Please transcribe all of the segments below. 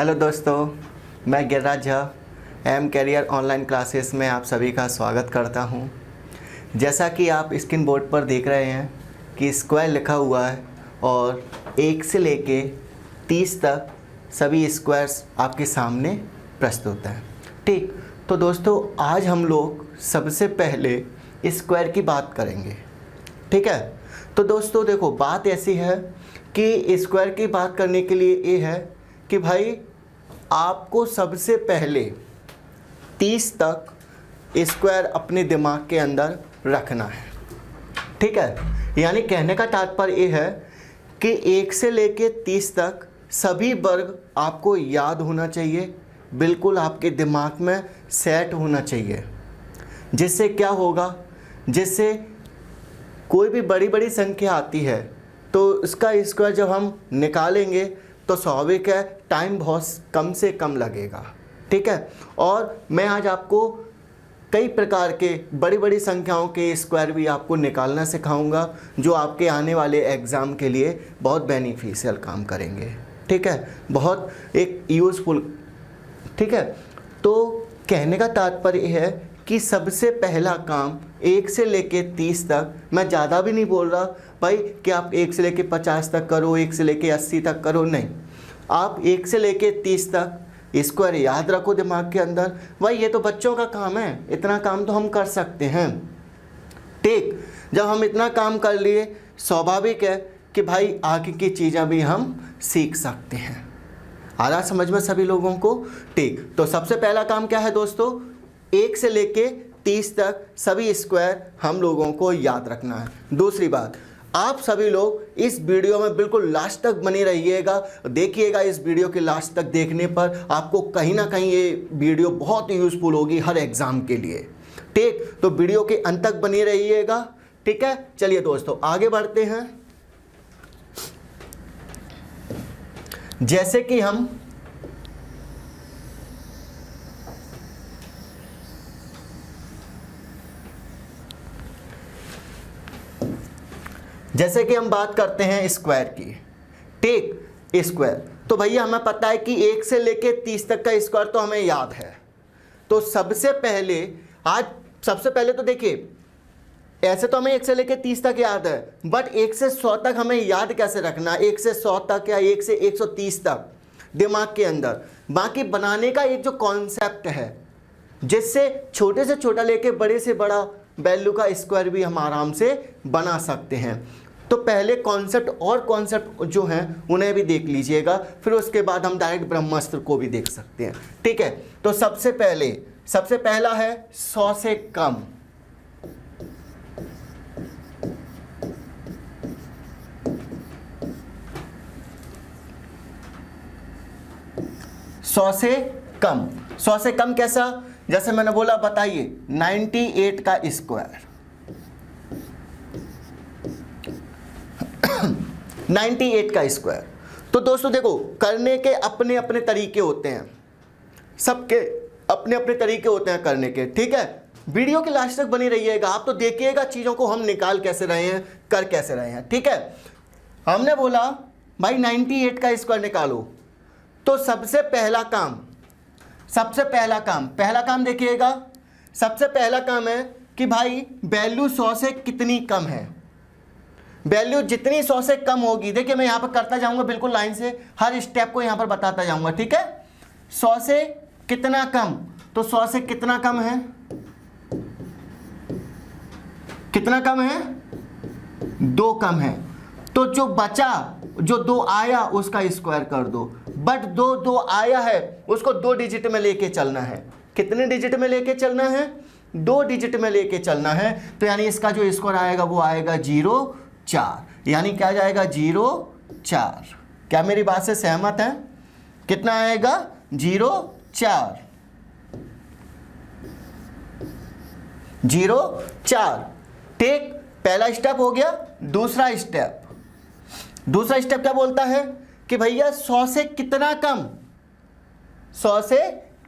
Hello दोस्तों, मैं Giriraj Jha M career online classes में आप सभी का स्वागत करता हूं। जैसा कि आप स्क्रीन बोर्ड पर देख रहे हैं कि स्क्वायर लिखा हुआ है और 1 से लेके 30 तक सभी स्क्वायर्स आपके सामने प्रस्तुत हैं। ठीक, तो दोस्तों आज हम लोग सबसे पहले स्क्वायर की बात करेंगे। ठीक है, तो दोस्तों देखो, बात ऐसी है कि स्क्वायर की बात करने के लिए ये है कि भाई आपको सबसे पहले 30 तक स्क्वायर अपने दिमाग के अंदर रखना है। ठीक है, यानी कहने का तात्पर्य ये है कि 1 से लेके 30 तक सभी वर्ग आपको याद होना चाहिए, बिल्कुल आपके दिमाग में सेट होना चाहिए। जिससे क्या होगा, जिससे कोई भी बड़ी बड़ी संख्या आती है तो इसका स्क्वायर जब हम निकालेंगे तो स्वाभाविक है टाइम बहुत कम से कम लगेगा। ठीक है, और मैं आज आपको कई प्रकार के बड़ी बड़ी संख्याओं के स्क्वायर भी आपको निकालना सिखाऊंगा, जो आपके आने वाले एग्ज़ाम के लिए बहुत बेनिफिशियल काम करेंगे। ठीक है, बहुत एक यूज़फुल। ठीक है, तो कहने का तात्पर्य है कि सबसे पहला काम 1 से लेके 30 तक, मैं ज़्यादा भी नहीं बोल रहा भाई कि आप 1 से लेके 50 तक करो, 1 से लेके 80 तक करो, नहीं, आप 1 से लेके 30 तक स्क्वायर याद रखो दिमाग के अंदर। भाई ये तो बच्चों का काम है, इतना काम तो हम कर सकते हैं। ठीक, जब हम इतना काम कर लिए, स्वाभाविक है कि भाई आगे की चीज़ें भी हम सीख सकते हैं। आ रहा समझ में सभी लोगों को? ठीक, तो सबसे पहला काम क्या है दोस्तों, 1 से लेके 30 तक सभी स्क्वायर हम लोगों को याद रखना है। दूसरी बात, आप सभी लोग इस वीडियो में बिल्कुल लास्ट तक बने रहिएगा, देखिएगा। इस वीडियो के लास्ट तक देखने पर आपको कहीं ना कहीं ये वीडियो बहुत यूज़फुल होगी हर एग्ज़ाम के लिए। ठीक, तो वीडियो के अंत तक बने रहिएगा। ठीक है, चलिए दोस्तों आगे बढ़ते हैं। जैसे कि हम बात करते हैं स्क्वायर की। ठीक, स्क्वायर तो भैया हमें पता है कि 1 से लेके 30 तक का स्क्वायर तो हमें याद है। तो सबसे पहले तो देखिए, ऐसे तो हमें 1 से लेके 30 तक याद है, बट 1 से 100 तक हमें याद कैसे रखना, 1 से 100 तक या 1 से 130 तक दिमाग के अंदर। बाकी बनाने का एक जो कॉन्सेप्ट है, जिससे छोटे से छोटा लेके बड़े से बड़ा वैल्यू का स्क्वायर भी हम आराम से बना सकते हैं। तो पहले कॉन्सेप्ट जो हैं उन्हें भी देख लीजिएगा, फिर उसके बाद हम डायरेक्ट ब्रह्मास्त्र को भी देख सकते हैं। ठीक है, तो सबसे पहला है 100 से कम। सौ से कम कैसा, जैसे मैंने बोला, बताइए 98 का स्क्वायर। 98 का स्क्वायर। तो दोस्तों देखो, करने के अपने अपने तरीके होते हैं, सबके अपने अपने तरीके होते हैं करने के। ठीक है, वीडियो के लास्ट तक बनी रहिएगा, आप तो देखिएगा चीज़ों को हम निकाल कैसे रहे हैं, कर कैसे रहे हैं। ठीक है, हमने बोला भाई 98 का स्क्वायर निकालो, तो सबसे पहला काम देखिएगा। सबसे पहला काम है कि भाई वैल्यू 100 से कितनी कम है। वैल्यू जितनी 100 से कम होगी, देखिए मैं यहां पर करता जाऊंगा बिल्कुल लाइन से, हर स्टेप को यहां पर बताता जाऊंगा। ठीक है, 100 से कितना कम, तो 100 से कितना कम है, कितना कम है, 2 कम है। तो जो बचा, जो 2 आया उसका स्क्वायर कर दो, बट 2 आया है उसको 2 डिजिट में लेके चलना है। कितने डिजिट में लेके चलना है, 2 डिजिट में लेके चलना है। तो यानी इसका जो स्क्वायर आएगा वो आएगा 0,4, यानी क्या जाएगा 0,4। क्या मेरी बात से सहमत है? कितना आएगा, 0,4। 0,4। ठीक, पहला स्टेप हो गया। दूसरा स्टेप क्या बोलता है कि भैया 100 से कितना कम, 100 से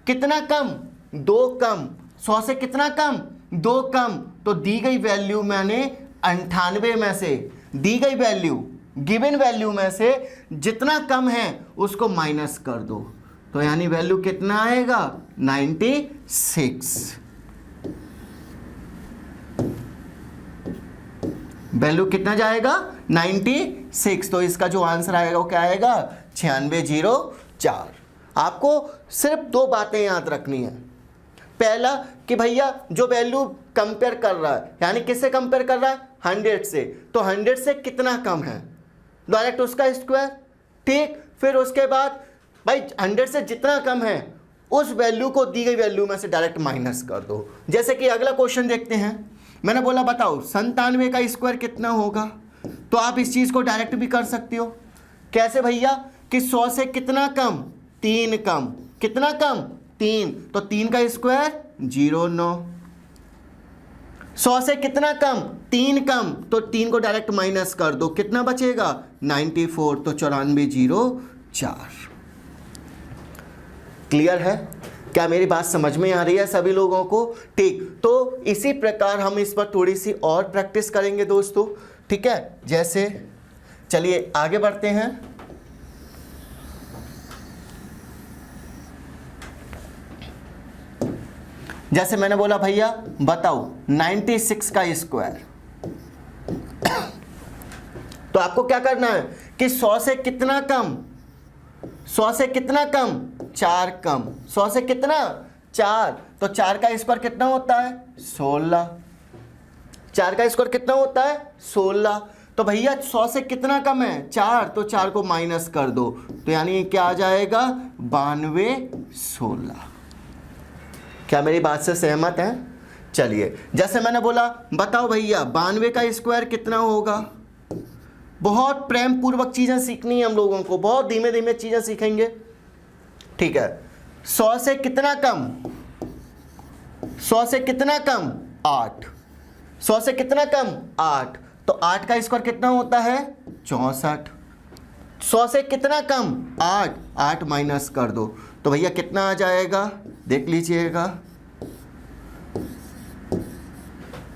कितना कम, 2 कम। 100 से कितना कम, 2 कम। तो दी गई वैल्यू मैंने 98 में से, दी गई वैल्यू गिवन वैल्यू में से जितना कम है उसको माइनस कर दो। तो यानी वैल्यू कितना आएगा 96। वैल्यू कितना जाएगा 96। तो इसका जो आंसर आएगा वो क्या आएगा 9604। आपको सिर्फ दो बातें याद रखनी है। पहला कि भैया जो वैल्यू कंपेयर कर रहा है, यानी किससे कंपेयर कर रहा है 100 से, तो 100 से कितना कम है डायरेक्ट उसका स्क्वायर। ठीक, फिर उसके बाद भाई 100 से जितना कम है उस वैल्यू को दी गई वैल्यू में से डायरेक्ट माइनस कर दो। जैसे कि अगला क्वेश्चन देखते हैं। मैंने बोला बताओ 97 का स्क्वायर कितना होगा, तो आप इस चीज़ को डायरेक्ट भी कर सकते हो। कैसे भैया कि 100 से कितना कम 3 कम, कितना कम 3, तो 3 का स्क्वायर 09। 100 से कितना कम 3 कम, तो 3 को डायरेक्ट माइनस कर दो, कितना बचेगा 94, तो 9404। क्लियर है? क्या मेरी बात समझ में आ रही है सभी लोगों को? ठीक, तो इसी प्रकार हम इस पर थोड़ी सी और प्रैक्टिस करेंगे दोस्तों। ठीक है, जैसे चलिए आगे बढ़ते हैं। जैसे मैंने बोला भैया बताओ 96 का स्क्वायर, तो आपको क्या करना है कि 100 से कितना कम, 100 से कितना कम 4 कम, 100 से कितना 4, तो 4 का स्क्वायर कितना होता है 16। 4 का स्क्वायर कितना होता है 16। तो भैया 100 से कितना कम है 4, तो 4 को माइनस कर दो, तो यानी क्या आ जाएगा 9216। क्या मेरी बात से सहमत हैं? चलिए, जैसे मैंने बोला बताओ भैया 92 का स्क्वायर कितना होगा। बहुत प्रेम पूर्वक चीज़ें सीखनी है हम लोगों को, बहुत धीमे धीमे चीज़ें सीखेंगे। ठीक है, 100 से कितना कम, 100 से कितना कम 8, 100 से कितना कम 8, तो 8 का स्क्वायर कितना होता है 64। 100 से कितना कम 8, 8 माइनस कर दो, तो भैया कितना आ जाएगा देख लीजिएगा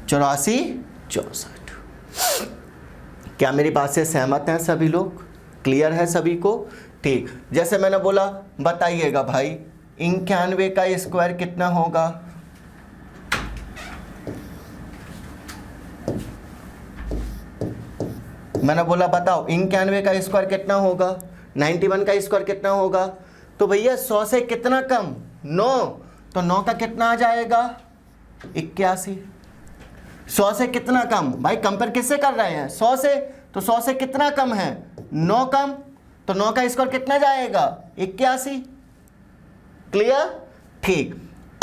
84 64। क्या मेरी बात से सहमत हैं सभी लोग? क्लियर है सभी को? ठीक, जैसे मैंने बोला बताइएगा भाई 91 का स्क्वायर कितना होगा। मैंने बोला बताओ 91 का स्क्वायर कितना होगा, 91 का स्क्वायर कितना होगा, तो भैया 100 से कितना कम 9, तो 9 का कितना आ जाएगा 81। 100 से कितना कम, भाई कंपेयर किससे कर रहे हैं 100 से, तो 100 से कितना कम है 9 कम, तो 9 का स्क्वायर कितना जाएगा 81। क्लियर? ठीक,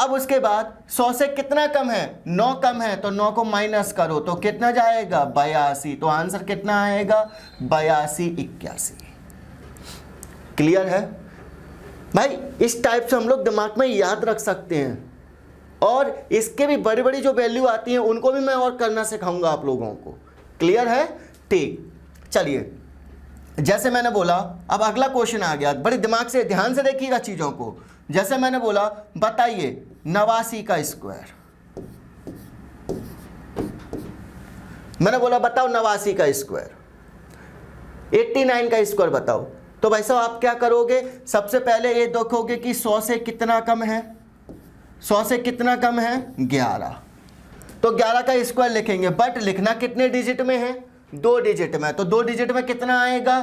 अब उसके बाद 100 से कितना कम है 9 कम है, तो 9 को माइनस करो, तो कितना जाएगा 82, तो आंसर कितना आएगा 82 81। क्लियर है भाई? इस टाइप से हम लोग दिमाग में याद रख सकते हैं, और इसके भी बड़ी बड़ी जो वैल्यू आती हैं उनको भी मैं और करना सिखाऊंगा आप लोगों को। क्लियर है? ठीक, चलिए जैसे मैंने बोला अब अगला क्वेश्चन आ गया, बड़े दिमाग से ध्यान से देखिएगा चीज़ों को। जैसे मैंने बोला बताइए 89 का स्क्वायर, मैंने बोला बताओ 89 का स्क्वायर, 89 का स्क्वायर बताओ, तो भाई साहब आप क्या करोगे, सबसे पहले ये देखोगे कि 100 से कितना कम है, 100 से कितना कम है 11, तो 11 का स्क्वायर लिखेंगे, बट लिखना कितने डिजिट में है 2 डिजिट में, तो 2 डिजिट में कितना आएगा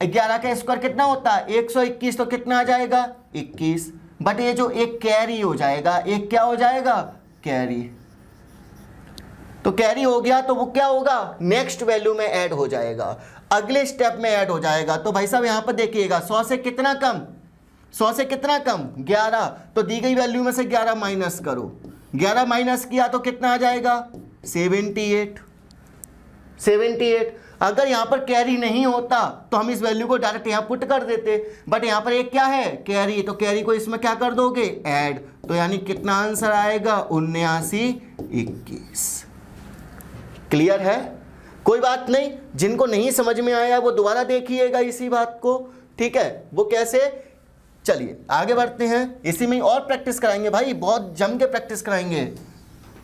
11 का स्क्वायर कितना होता है 121, तो कितना आ जाएगा 21, बट ये जो एक कैरी हो जाएगा, एक क्या हो जाएगा कैरी, तो कैरी हो गया तो वो क्या होगा नेक्स्ट वैल्यू में ऐड हो जाएगा, अगले स्टेप में ऐड हो जाएगा। तो भाई साहब यहां पर देखिएगा 100 से कितना कम, 100 से कितना कम 11, तो दी गई वैल्यू में से 11 माइनस करो, 11 माइनस किया तो कितना आ जाएगा 78। अगर यहाँ पर कैरी नहीं होता तो हम इस वैल्यू को डायरेक्ट यहाँ पुट कर देते, बट यहाँ पर एक क्या है कैरी, तो कैरी को इसमें क्या कर दोगे ऐड, तो यानी कितना आंसर आएगा 79 21। क्लियर है? कोई बात नहीं, जिनको नहीं समझ में आया वो दोबारा देखिएगा इसी बात को। ठीक है, वो कैसे, चलिए आगे बढ़ते हैं, इसी में और प्रैक्टिस कराएंगे भाई, बहुत जम के प्रैक्टिस कराएंगे,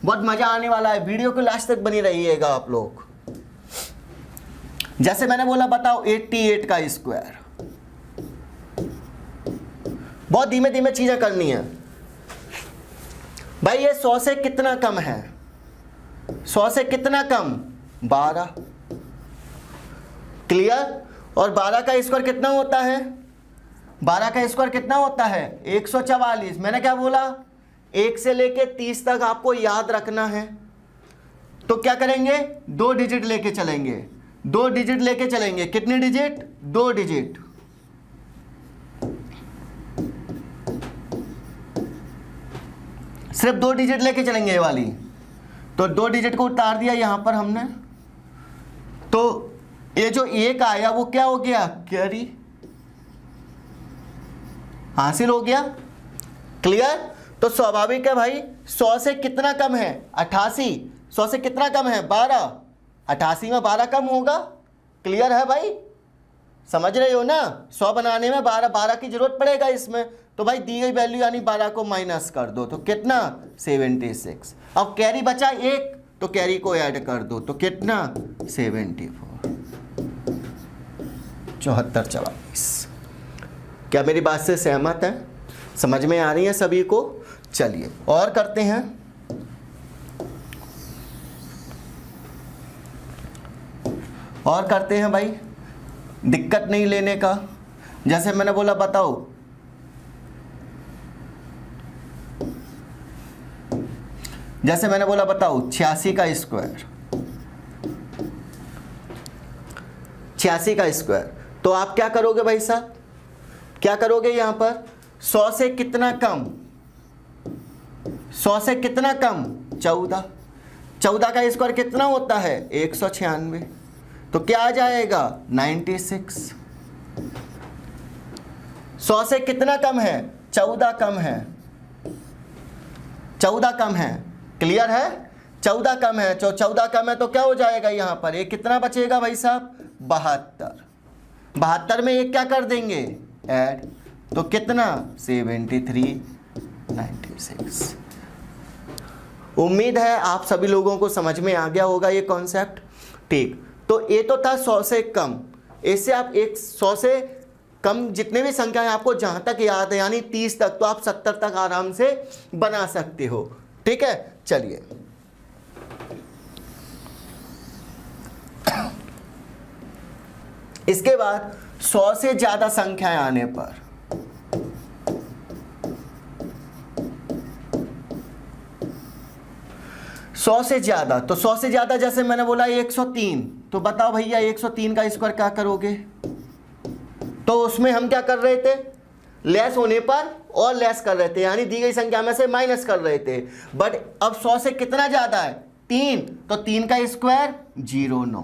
बहुत मजा आने वाला है, वीडियो को लास्ट तक बनी रहिएगा आप लोग। जैसे मैंने बोला बताओ 88 का स्क्वायर, बहुत धीमे धीमे चीजें करनी है भाई। ये 100 से कितना कम है? 100 से कितना कम? 12। क्लियर? और 12 का स्क्वायर कितना होता है? 12 का स्क्वायर कितना होता है? 144। मैंने क्या बोला? 1 से लेके 30 तक आपको याद रखना है। तो क्या करेंगे? 2 डिजिट लेके चलेंगे। 2 डिजिट लेके चलेंगे। कितने डिजिट? 2 डिजिट। सिर्फ 2 डिजिट लेके चलेंगे ये वाली। तो 2 डिजिट को उतार दिया यहां पर हमने। तो ये जो 1 आया वो क्या हो गया? कैरी हासिल हो गया। क्लियर? तो स्वाभाविक है भाई, 100 से कितना कम है? 88। 100 से कितना कम है? 12। 88 में 12 कम होगा। क्लियर है भाई? समझ रहे हो ना? 100 बनाने में 12 की जरूरत पड़ेगा इसमें। तो भाई दी गई वैल्यू यानी 12 को माइनस कर दो तो कितना? 76। अब कैरी बचा 1 तो कैरी को ऐड कर दो तो कितना? 74। 74 44। क्या मेरी बात से सहमत है? समझ में आ रही है सभी को? चलिए और करते हैं। और करते हैं भाई, दिक्कत नहीं लेने का। जैसे मैंने बोला बताओ, जैसे मैंने बोला बताओ 86 का स्क्वायर। 86 का स्क्वायर। तो आप क्या करोगे भाई साहब? क्या करोगे यहां पर? 100 से कितना कम? 100 से कितना कम? 14। 14 का स्क्वायर कितना होता है? 196। तो क्या आ जाएगा? 96। 100 से कितना कम है? 14 कम है। 14 कम है। क्लियर है? 14 कम है। 14 कम है तो क्या हो जाएगा यहां पर? एक कितना बचेगा भाई साहब? 72। 72 में एक क्या कर देंगे? ऐड। तो कितना? 73 96। उम्मीद है आप सभी लोगों को समझ में आ गया होगा ये कॉन्सेप्ट। ठीक, तो ये तो था 100 से कम। इससे आप 100 से कम जितने भी संख्याएं आपको जहां तक याद है यानी 30 तक, तो आप 70 तक आराम से बना सकते हो। ठीक है, चलिए इसके बाद 100 से ज्यादा संख्याएं आने पर, सौ से ज्यादा, तो 100 से ज्यादा जैसे मैंने बोला 103। तो बताओ भैया 103 का स्क्वायर क्या करोगे? तो उसमें हम क्या कर रहे थे? लेस होने पर और लेस कर रहे थे, यानी दी गई संख्या में से माइनस कर रहे थे। बट अब 100 से कितना ज्यादा है? 3। तो 3 का स्क्वायर 09।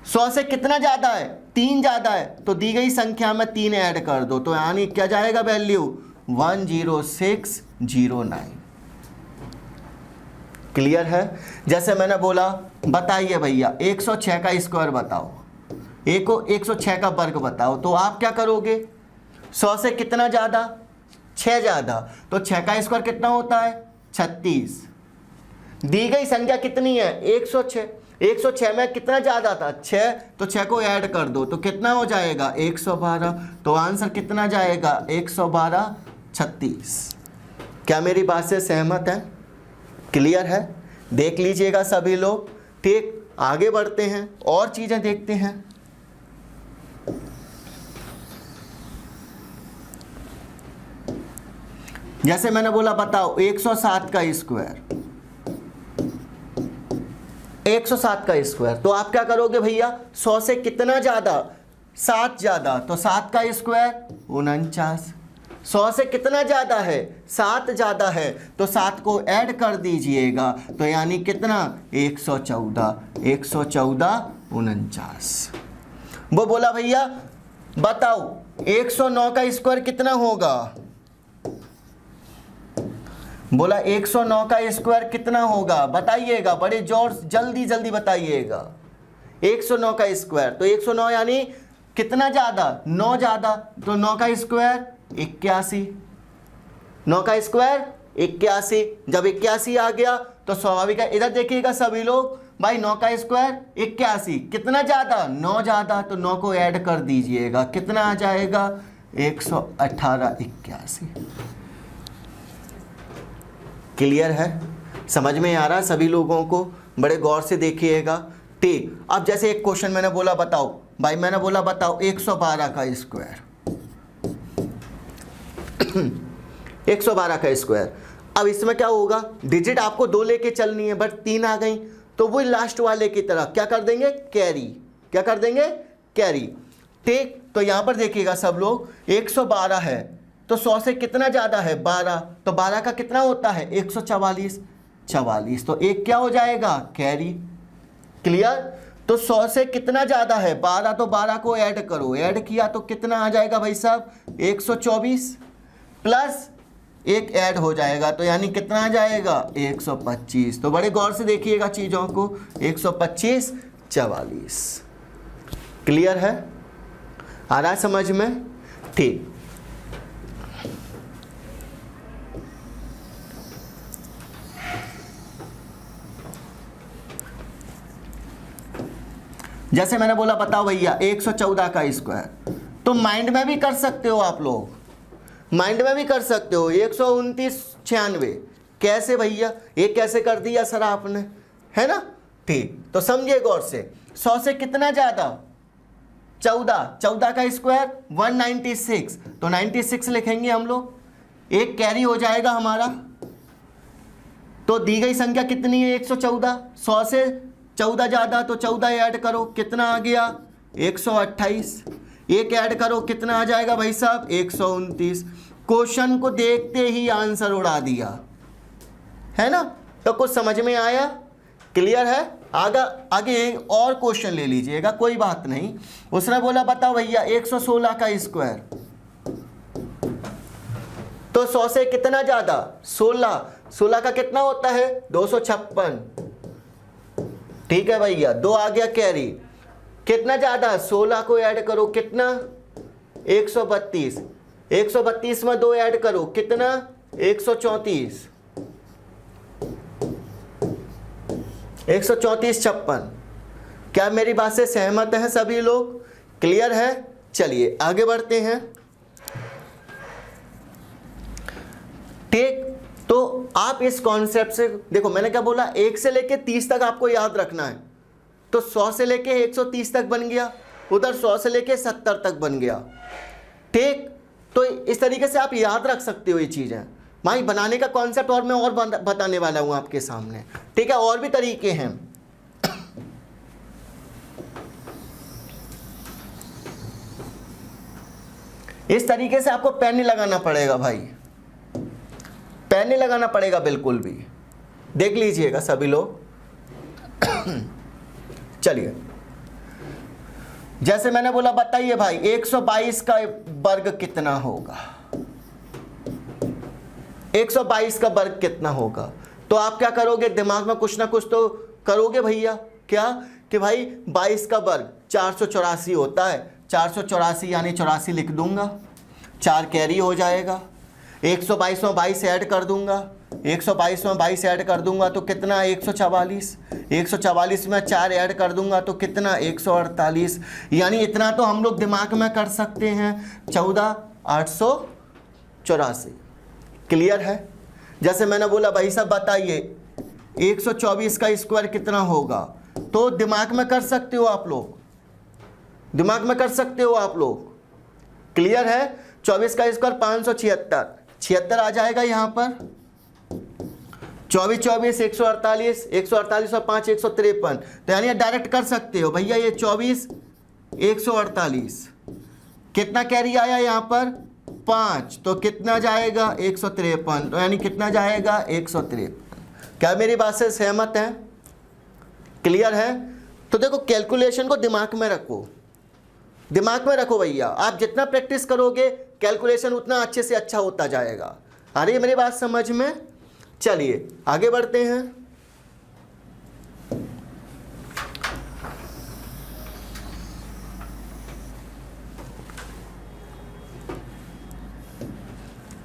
100 से कितना ज्यादा है? 3 ज्यादा है तो दी गई संख्या में 3 ऐड कर दो तो यानी क्या जाएगा वैल्यू? 10609। क्लियर है? जैसे मैंने बोला बताइए भैया 106 का स्क्वायर बताओ, 106 का वर्ग बताओ। तो आप क्या करोगे? 100 से कितना ज्यादा? 6 ज्यादा। तो 6 का स्क्वायर कितना होता है? 36। दी गई संख्या कितनी है? 106। 106 में कितना ज्यादा था? 6। तो 6 को ऐड कर दो तो कितना हो जाएगा? 112। तो आंसर कितना जाएगा? 112 36। क्या मेरी बात से सहमत है? क्लियर है? देख लीजिएगा सभी लोग। ठीक, आगे बढ़ते हैं और चीजें देखते हैं। जैसे मैंने बोला बताओ 107 का स्क्वायर। 107 का स्क्वायर। तो आप क्या करोगे भैया? 100 से कितना ज्यादा? 7 ज्यादा। तो 7 का स्क्वायर 49। 100 से कितना ज्यादा है? 7 ज्यादा है तो 7 को ऐड कर दीजिएगा तो यानी कितना? 114। 114 49। वो बोला भैया बताओ 109 का स्क्वायर कितना होगा? बोला 109 का स्क्वायर कितना होगा? बताइएगा, बड़े जोर जल्दी जल्दी बताइएगा। 109 का स्क्वायर। तो 109 यानी कितना ज्यादा? 9 ज्यादा। तो 9 का स्क्वायर 81। 9 का स्क्वायर 81। जब 81 आ गया तो स्वाभाविक है, इधर देखिएगा सभी लोग भाई 9 का स्क्वायर 81 कितना ज्यादा? 9 ज्यादा। तो 9 को ऐड कर दीजिएगा, कितना आ जाएगा? 11881। क्लियर है? समझ में आ रहा है सभी लोगों को? बड़े गौर से देखिएगा। ठीक, अब जैसे एक क्वेश्चन मैंने बोला बताओ भाई, मैंने बोला बताओ 112 का स्क्वायर 112 का स्क्वायर। अब इसमें क्या होगा, डिजिट आपको 2 लेके चलनी है, बट 3 आ गई तो वो लास्ट वाले की तरह क्या कर देंगे, कैरी। क्या कर देंगे, कैरी। ठीक, तो यहां पर देखिएगा सब लोग, 112 है तो 100 से कितना ज्यादा है, 12, तो 12 का कितना होता है, 144। 44 तो एक क्या हो जाएगा, कैरी। क्लियर? तो 100 से कितना ज्यादा है, 12, तो 12 को ऐड करो, ऐड किया तो कितना आ जाएगा भाई साहब, 124 प्लस एक ऐड हो जाएगा तो यानी कितना आ जाएगा, 125। तो बड़े गौर से देखिएगा चीजों को, 125 44। क्लियर है? आ रहा है समझ में? ठीक, जैसे मैंने बोला बताओ भैया 114 का स्क्वायर, तो माइंड में भी कर सकते हो आप लोग, माइंड में भी कर सकते हो। 129 96 कैसे भैया, ये कैसे कर दिया सर आपने, है ना? ठीक, तो समझिए गौर से, 100 से कितना ज्यादा, 14, 14 का स्क्वायर 196, तो 96 लिखेंगे हम लोग, एक कैरी हो जाएगा हमारा। तो दी गई संख्या कितनी है, 114, 100 से 14 ज्यादा तो 14 ऐड करो, कितना आ गया, 128। एक ऐड करो, कितना आ जाएगा भाई साहब, 129। क्वेश्चन को देखते ही आंसर उड़ा दिया, है ना? तो कुछ समझ में आया? क्लियर है? आगे एक और क्वेश्चन ले लीजिएगा, कोई बात नहीं। उसने बोला बताओ भैया 116 का स्क्वायर, तो 100 से कितना ज्यादा, 16, 16 का कितना होता है, 256। ठीक है भैया, 2 आ गया कैरी, कितना ज्यादा, 16 को ऐड करो, कितना, 132, 132 में 2 ऐड करो, कितना, 134, 134 56। क्या मेरी बात से सहमत हैं सभी लोग? क्लियर है? चलिए आगे बढ़ते हैं। ठीक, तो आप इस कॉन्सेप्ट से देखो, मैंने क्या बोला, 1 से लेके 30 तक आपको याद रखना है, तो 100 से लेके 130 तक बन गया, उधर 100 से लेके 70 तक बन गया। ठीक, तो इस तरीके से आप याद रख सकते हो ये चीजें। भाई बनाने का कॉन्सेप्ट और मैं और बताने वाला हूं आपके सामने। ठीक है, और भी तरीके हैं। इस तरीके से आपको पेन नहीं लगाना पड़ेगा भाई, पेन नहीं लगाना पड़ेगा बिल्कुल भी। देख लीजिएगा सभी लोग। चलिए, जैसे मैंने बोला बताइए भाई 122 का वर्ग कितना होगा, 122 का वर्ग कितना होगा। तो आप क्या करोगे, दिमाग में कुछ ना कुछ तो करोगे भैया। क्या कि भाई 22 का वर्ग 484 होता है, 484 यानी 84 लिख दूंगा, 4 कैरी हो जाएगा। 122 में 22 ऐड कर दूंगा, 122 में 22 ऐड कर दूंगा तो कितना, 144, 144 में 4 ऐड कर दूंगा तो कितना, 148। यानी इतना तो हम लोग दिमाग में कर सकते हैं, 14884। क्लियर है? जैसे मैंने बोला भाई साहब बताइए 124 का स्क्वायर कितना होगा, तो दिमाग में कर सकते हो आप लोग, दिमाग में कर सकते हो आप लोग। क्लियर है? 24 का स्क्वायर 576, 76 आ जाएगा यहां पर, 24 24 148, 148 और 5 153। तो यानी डायरेक्ट कर सकते हो भैया, ये 24 148, कितना कैरी आया यहां पर, 5, तो कितना जाएगा, 153। तो यानी कितना जाएगा, 153। क्या मेरी बात से सहमत है? क्लियर है? तो देखो कैलकुलेशन को दिमाग में रखो, दिमाग में रखो भैया। आप जितना प्रैक्टिस करोगे कैलकुलेशन उतना अच्छे से अच्छा होता जाएगा। आ रही है मेरी बात समझ में? चलिए आगे बढ़ते हैं।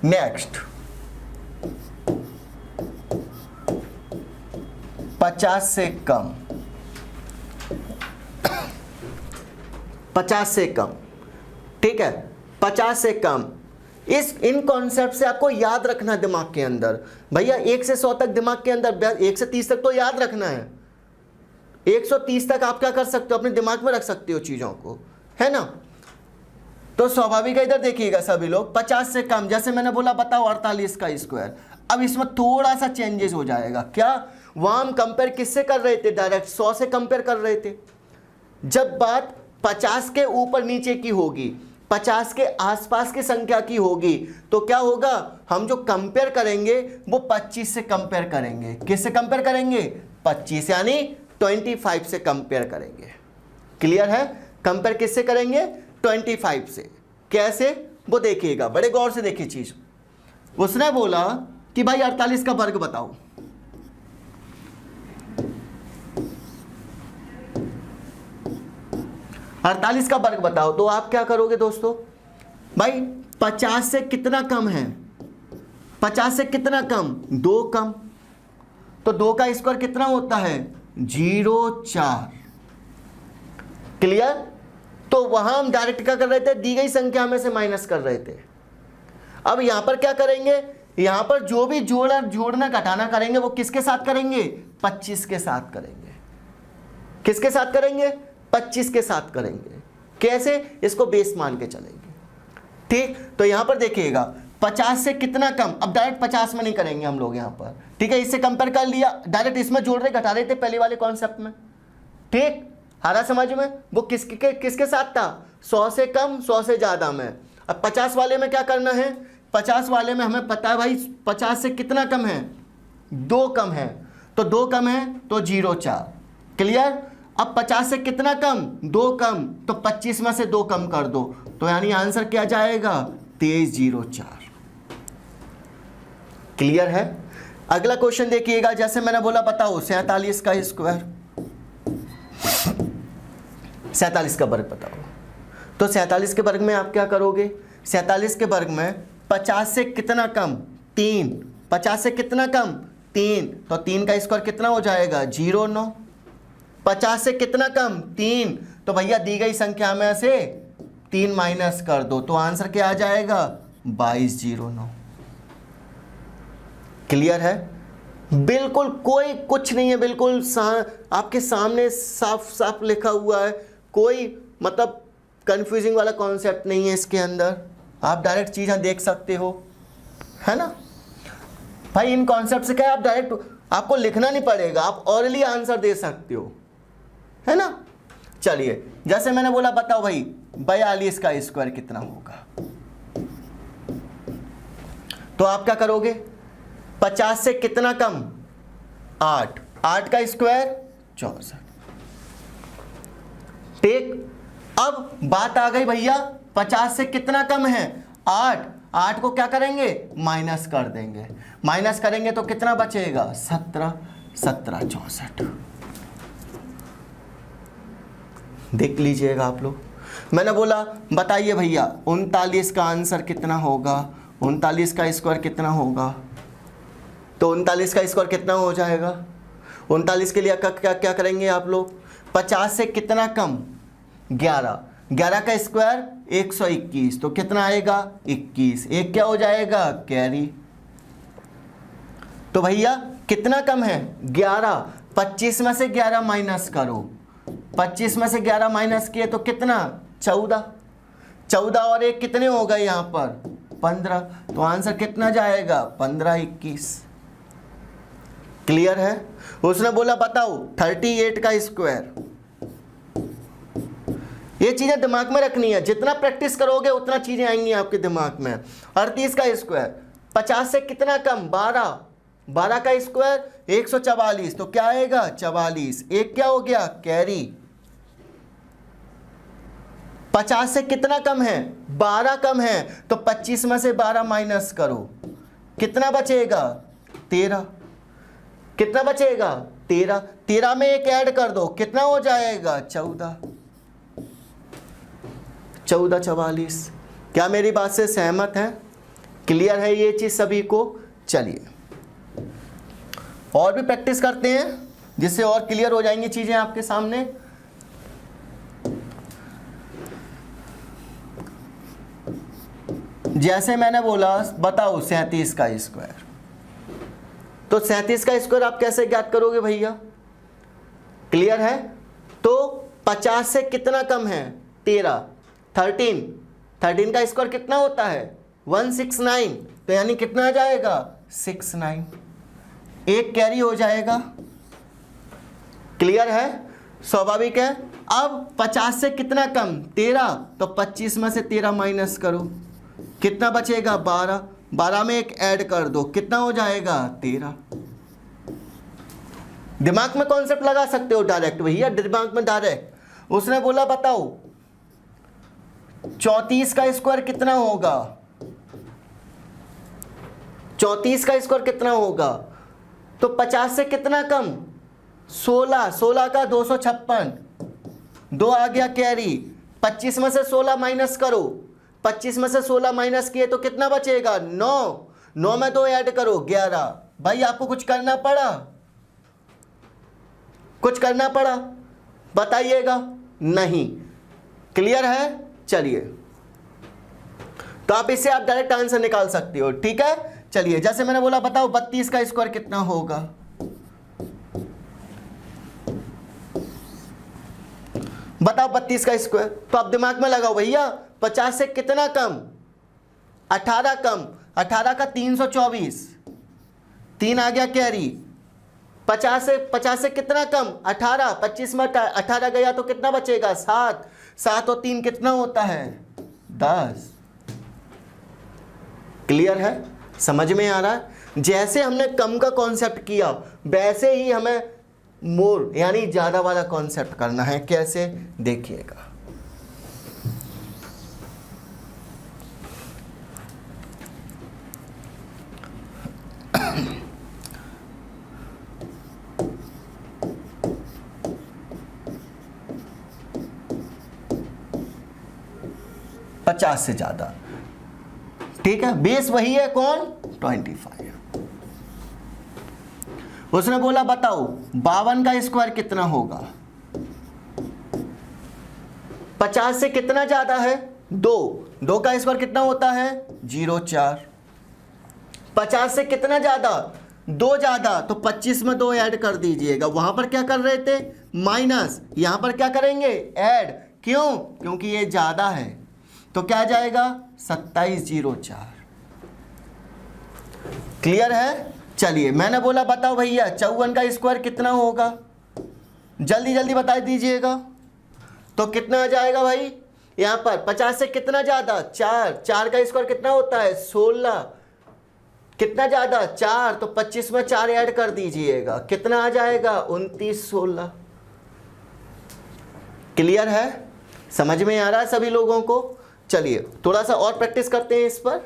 नेक्स्ट 50 से कम, 50 से कम। ठीक है, 50 से कम। इन कॉन्सेप्ट से आपको याद रखना है दिमाग के अंदर। भैया 1 से 100 तक दिमाग के अंदर, 1 से 30 तक तो याद रखना है। 130 तक आप क्या कर सकते हो, अपने दिमाग में रख सकते हो चीज़ों को, है ना। तो स्वाभाविक है, इधर देखिएगा सभी लोग 50 से कम, जैसे मैंने बोला बताओ 48 का स्क्वायर। अब इसमें थोड़ा सा चेंजेस हो जाएगा। क्या, वहां हम कंपेयर किससे कर रहे थे, डायरेक्ट 100 से कंपेयर कर रहे थे। जब बात 50 के ऊपर नीचे की होगी, 50 के आसपास की संख्या की होगी, तो क्या होगा, हम जो कंपेयर करेंगे वो 25 से कंपेयर करेंगे। किससे कंपेयर करेंगे, 25 यानी 25 से कंपेयर करेंगे। क्लियर है, कंपेयर किससे करेंगे, 25 से। कैसे, वो देखिएगा, बड़े गौर से देखिए चीज। उसने बोला कि भाई 48 का वर्ग बताओ। अड़तालीस का वर्ग बताओ, तो आप क्या करोगे दोस्तों, भाई 50 से कितना कम है, 50 से कितना कम, 2 कम, तो 2 का स्क्वायर कितना होता है, 0,4। क्लियर। तो वहां हम डायरेक्ट क्या कर रहे थे, दी गई संख्या में से माइनस कर रहे थे। अब यहां पर क्या करेंगे, यहां पर जो भी जोड़ना घटाना करेंगे वो किसके साथ करेंगे, 25 के साथ करेंगे। किसके साथ करेंगे, 25 के साथ करेंगे। कैसे, इसको बेस मान के चलेंगे। ठीक, तो यहां पर देखिएगा 50 से कितना कम, अब डायरेक्ट 50 में नहीं करेंगे हम लोग यहां पर, ठीक है, इससे कंपेयर कर लिया, डायरेक्ट इसमें जोड़ रहे घटा रहे थे पहले वाले कॉन्सेप्ट में। ठीक, हारा समझ में, वो किसके साथ था, 100 से कम 100 से ज्यादा में। अब 50 वाले में क्या करना है, 50 वाले में हमें पता है भाई 50 से कितना कम है, 2 कम है, तो 2 कम है तो 0,4। क्लियर। अब 50 से कितना कम, 2 कम, तो 25 में से 2 कम कर दो, तो यानी आंसर क्या जाएगा, 23,04। क्लियर है। अगला क्वेश्चन देखिएगा, जैसे मैंने बोला बताओ 47 का स्क्वायर, 47 का वर्ग बताओ। तो 47 के वर्ग में आप क्या करोगे, 47 के वर्ग में 50 से कितना कम, 3, 50 से कितना कम, 3, तो 3 का स्क्वायर कितना हो जाएगा, 0,9। 50 से कितना कम, 3, तो भैया दी गई संख्या में से 3 माइनस कर दो, तो आंसर क्या आ जाएगा, 22,09। क्लियर है, बिल्कुल कोई कुछ नहीं है, बिल्कुल आपके सामने साफ साफ लिखा हुआ है, कोई मतलब कंफ्यूजिंग वाला कॉन्सेप्ट नहीं है इसके अंदर, आप डायरेक्ट चीज़ें देख सकते हो, है ना भाई। इन कॉन्सेप्ट से क्या है, आप डायरेक्ट, आपको लिखना नहीं पड़ेगा, आप ऑरली आंसर दे सकते हो, है ना। चलिए, जैसे मैंने बोला बताओ भाई 42 का स्क्वायर कितना होगा, तो आप क्या करोगे, 50 से कितना कम, 8, 8 का स्क्वायर 64। ठीक, अब बात आ गई भैया 50 से कितना कम है, 8, 8 को क्या करेंगे, माइनस कर देंगे, माइनस करेंगे तो कितना बचेगा, 17, 17, 64। देख लीजिएगा आप लोग, मैंने बोला बताइए भैया 39 का आंसर कितना होगा, 39 का स्क्वायर कितना होगा, तो 39 का स्क्वायर कितना हो जाएगा, 39 के लिए क्या क्या करेंगे आप लोग, 50 से कितना कम, 11, 11 का स्क्वायर 121, तो कितना आएगा, 21, एक क्या हो जाएगा, कैरी। तो भैया कितना कम है, 11, 25 में से 11 माइनस करो, 25 में से 11 माइनस किए तो कितना, 14, 14 और 1 कितने हो गए यहाँ पर, 15, तो आंसर कितना जाएगा, 15, 21। क्लियर है। उसने बोला बताओ 38 का स्क्वायर, ये चीजें दिमाग में रखनी है, जितना प्रैक्टिस करोगे उतना चीजें आएंगी आपके दिमाग में। 38 का स्क्वायर 50 से कितना कम, 12, 12 का स्क्वायर 144, तो क्या आएगा, 44, एक क्या हो गया, कैरी। 50 से कितना कम है, 12 कम है, तो 25 में से 12 माइनस करो, कितना बचेगा, 13, कितना बचेगा, 13, 13 में एक ऐड कर दो, कितना हो जाएगा, 14, 14, 44। क्या मेरी बात से सहमत हैं, क्लियर है ये चीज सभी को। चलिए और भी प्रैक्टिस करते हैं जिससे और क्लियर हो जाएंगी चीजें आपके सामने। जैसे मैंने बोला बताओ 37 का स्क्वायर, तो 37 का स्क्वायर आप कैसे ज्ञात करोगे भैया? क्लियर है? तो 50 से कितना कम है? 13। 13 का स्क्वायर कितना होता है? 169, तो यानी कितना आ जाएगा? 69। एक कैरी हो जाएगा। क्लियर है? स्वाभाविक है। अब 50 से कितना कम? 13, तो 25 में से 13 माइनस करो, कितना बचेगा? 12। 12 में एक ऐड कर दो, कितना हो जाएगा? 13। दिमाग में कॉन्सेप्ट लगा सकते हो डायरेक्ट भैया, दिमाग में डायरेक्ट। उसने बोला बताओ 34 का स्क्वायर कितना होगा? 34 का स्क्वायर कितना होगा? तो 50 से कितना कम? 16। 16 का 256, 2 आ गया कैरी। 25 में से 16 माइनस करो, 25 में से 16 माइनस किए तो कितना बचेगा? 9। 9 में 2 ऐड करो, 11। भाई आपको कुछ करना पड़ा? कुछ करना पड़ा? बताइएगा। नहीं। क्लियर है? चलिए, तो आप इससे आप डायरेक्ट आंसर निकाल सकते हो। ठीक है, चलिए जैसे मैंने बोला बताओ 32 का स्क्वायर कितना होगा? बताओ 32 का स्क्वायर, तो आप दिमाग में लगाओ भैया। 50 से कितना कम? 18 कम। 18 का 324, 3 आ गया कैरी। 50 से कितना कम? 18। 25 में 18 गया तो कितना बचेगा? 7। 7 और 3 कितना होता है? 10। क्लियर है? समझ में आ रहा है? जैसे हमने कम का कॉन्सेप्ट किया वैसे ही हमें मोर यानी ज्यादा वाला कॉन्सेप्ट करना है। कैसे? देखिएगा। पचास से ज्यादा, ठीक है, बेस वही है कौन? 25। उसने बोला बताओ 52 का स्क्वायर कितना होगा? 50 से कितना ज्यादा है? 2। 2 का स्क्वायर कितना होता है? 0,4। 50 से कितना ज्यादा? 2 ज्यादा, तो 25 में 2 ऐड कर दीजिएगा। वहां पर क्या कर रहे थे? माइनस। यहां पर क्या करेंगे? ऐड। क्यों? क्योंकि ये ज्यादा है, तो क्या जाएगा? 27,04। क्लियर है? चलिए मैंने बोला बताओ भैया 54 का स्क्वायर कितना होगा? जल्दी जल्दी बता दीजिएगा। तो कितना आ जाएगा भाई? यहां पर 50 से कितना ज्यादा? 4। 4 का स्क्वायर कितना होता है? 16। कितना ज्यादा? 4, तो 25 में 4 ऐड कर दीजिएगा, कितना आ जाएगा? 29,16। क्लियर है? समझ में आ रहा है सभी लोगों को? चलिए थोड़ा सा और प्रैक्टिस करते हैं इस पर।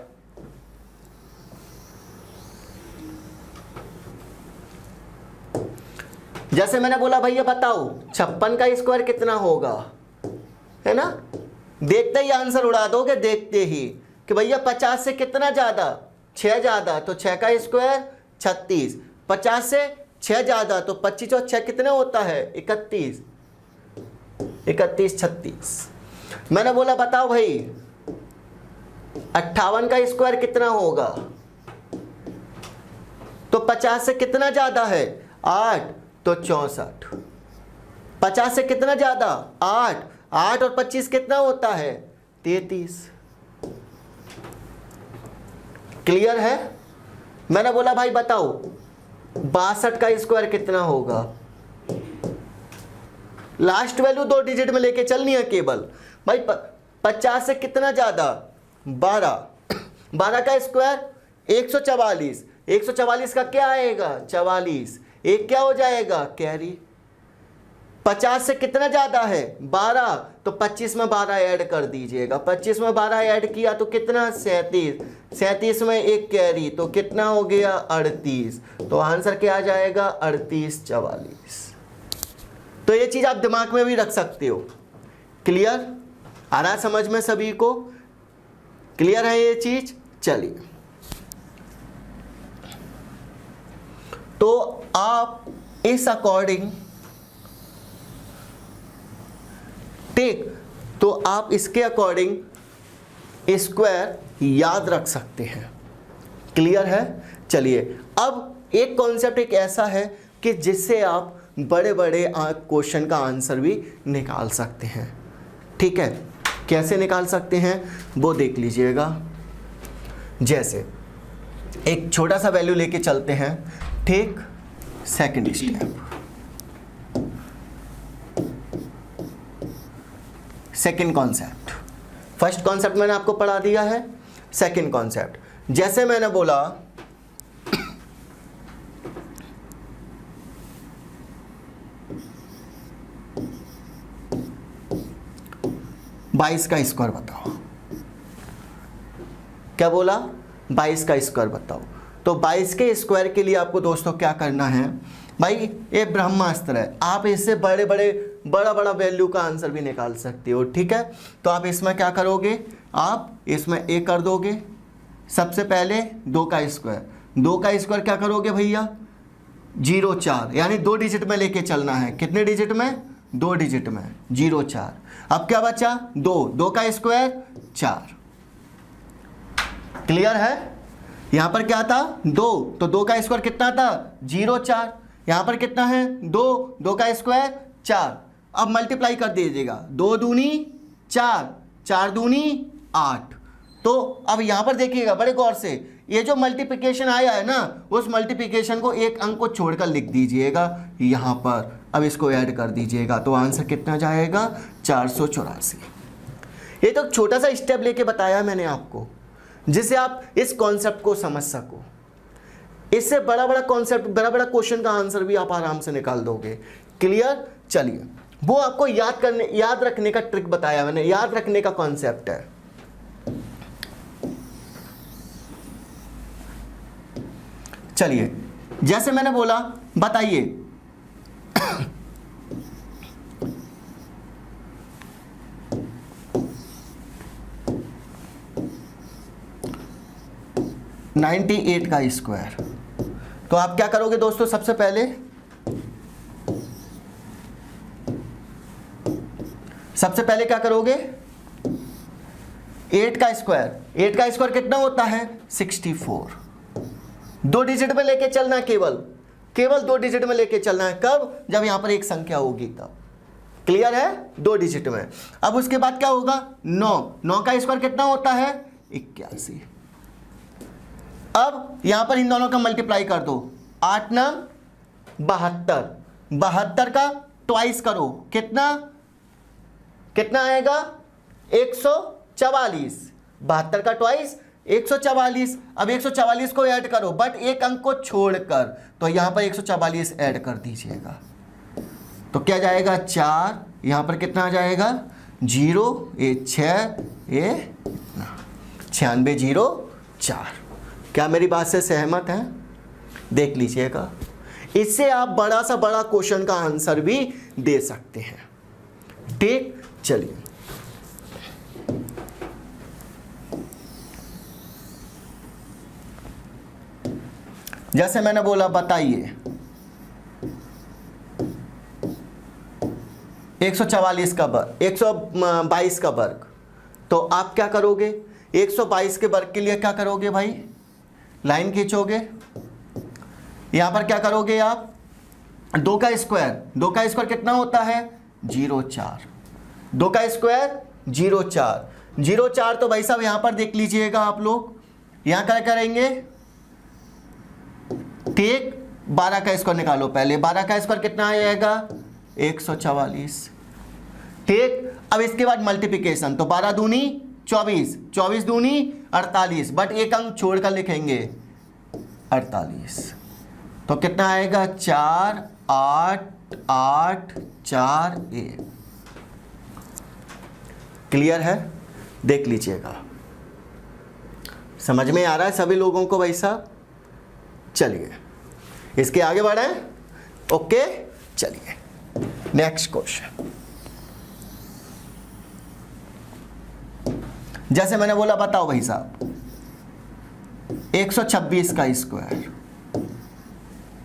जैसे मैंने बोला भैया बताओ 56 का स्क्वायर कितना होगा, है ना? देखते ही आंसर उड़ा दोगे, देखते ही कि भैया 50 से कितना ज्यादा? 6 ज्यादा, तो 6 का स्क्वायर 36। 50 से 6 ज्यादा, तो 25 और 6 कितने होता है? 31। 31, 36। मैंने बोला बताओ भाई 58 का स्क्वायर कितना होगा? तो 50 से कितना ज्यादा है? 8, तो 64। 50 से कितना ज्यादा? 8। 8 और 25 कितना होता है? 33। क्लियर है? मैंने बोला भाई बताओ 62 का स्क्वायर कितना होगा? लास्ट वैल्यू 2 डिजिट में लेके चलनी है केवल भाई। 50 से कितना ज्यादा? 12। 12 का स्क्वायर 144। 144 का क्या आएगा? 44। एक क्या हो जाएगा? कैरी। 50 से कितना ज्यादा है? 12, तो 25 में 12 ऐड कर दीजिएगा। 25 में 12 ऐड किया तो कितना? 37। 37 में एक कैरी, तो कितना हो गया? 38। तो आंसर क्या आ जाएगा? 38, 44। तो ये चीज आप दिमाग में भी रख सकते हो। क्लियर? आ रहा समझ में सभी को? क्लियर है ये चीज? चलिए, तो आप इस अकॉर्डिंग ठीक, तो आप इसके अकॉर्डिंग स्क्वायर याद रख सकते हैं। क्लियर है? चलिए, अब एक कॉन्सेप्ट एक ऐसा है कि जिससे आप बड़े बड़े क्वेश्चन का आंसर भी निकाल सकते हैं। ठीक है, कैसे निकाल सकते हैं वो देख लीजिएगा। जैसे एक छोटा सा वैल्यू लेके चलते हैं। ठीक, second step, second concept. First concept मैंने आपको पढ़ा दिया है, सेकंड कॉन्सेप्ट जैसे मैंने बोला 22 का स्क्वायर बताओ। क्या बोला? 22 का स्क्वायर बताओ। तो 22 के स्क्वायर के लिए आपको दोस्तों क्या करना है भाई, ये ब्रह्मास्त्र है, आप इससे बड़े बड़े बड़ा बड़ा वैल्यू का आंसर भी निकाल सकते हो। ठीक है, तो आप इसमें क्या करोगे, आप इसमें ए कर दोगे। सबसे पहले 2 का स्क्वायर, 2 का स्क्वायर क्या करोगे भैया, 0 4, यानी 2 डिजिट में लेके चलना है। कितने डिजिट में? 2 डिजिट में, 0 4। अब क्या बचा? 2 का स्क्वायर 4। क्लियर है? यहां पर क्या था? 2, तो 2 का स्क्वायर कितना था? 0 4। यहां पर कितना है? 2 का स्क्वायर 4। अब मल्टीप्लाई कर दीजिएगा, 2 दूनी 4, 4 दूनी 8। तो अब यहां पर देखिएगा बड़े गौर से, ये जो मल्टीप्लिकेशन आया है ना, उस मल्टीप्लिकेशन को एक अंक को छोड़कर लिख दीजिएगा यहां पर। अब इसको ऐड कर दीजिएगा तो आंसर कितना जाएगा? 484। ये तो छोटा सा स्टेप लेके बताया मैंने आपको, जिससे आप इस कॉन्सेप्ट को समझ सको। इससे बड़ा बड़ा कॉन्सेप्ट, बड़ा बड़ा क्वेश्चन का आंसर भी आप आराम से निकाल दोगे। क्लियर? चलिए, वो आपको याद रखने का ट्रिक बताया मैंने, याद रखने का कॉन्सेप्ट है। चलिए, जैसे मैंने बोला, बताइए (98) का स्क्वायर। तो आप क्या करोगे दोस्तों? सबसे पहले क्या करोगे? 8 का स्क्वायर, 8 का स्क्वायर कितना होता है? 64। 2 डिजिट में लेके चलना है, केवल 2 डिजिट में लेके चलना है। कब? जब यहां पर एक संख्या होगी तब। क्लियर है? 2 डिजिट में। अब उसके बाद क्या होगा? 9 का स्क्वायर कितना होता है? 81। अब यहां पर इन दोनों का मल्टीप्लाई कर दो, 8 9 72, 72 का ट्वाइस करो, कितना आएगा? 144। 72 का ट्वाइस 144। अब 144 को ऐड करो, बट एक अंक को छोड़कर, तो यहां पर 144 ऐड कर दीजिएगा। तो क्या जाएगा? 4। यहां पर कितना आ जाएगा? 0 1 6 96 0 4। क्या मेरी बात से सहमत हैं? देख लीजिएगा, इससे आप बड़ा सा बड़ा क्वेश्चन का आंसर भी दे सकते हैं। ठीक, चलिए जैसे मैंने बोला, बताइए 144 का वर्ग, 122 का वर्ग। तो आप क्या करोगे? 122 के वर्ग के लिए क्या करोगे भाई? लाइन खींचोगे। यहां पर क्या करोगे आप? 2 का स्क्वायर कितना होता है? 0 4। 2 का स्क्वायर 0 4, 0 4। तो भाई साहब यहां पर देख लीजिएगा आप लोग, यहां क्या करेंगे? ठीक, 12 का स्क्वायर निकालो पहले। 12 का स्क्वायर कितना आएगा? 144। ठीक, अब इसके बाद मल्टीप्लिकेशन, तो 12 दूनी 24, 24 दूनी 48, बट एक अंक छोड़कर लिखेंगे 48। तो कितना आएगा? 4 8 8 4 1। क्लियर है? देख लीजिएगा, समझ में आ रहा है सभी लोगों को भाई साहब? चलिए इसके आगे बढ़े। ओके, चलिए नेक्स्ट क्वेश्चन। जैसे मैंने बोला, बताओ भाई साहब 126 का स्क्वायर।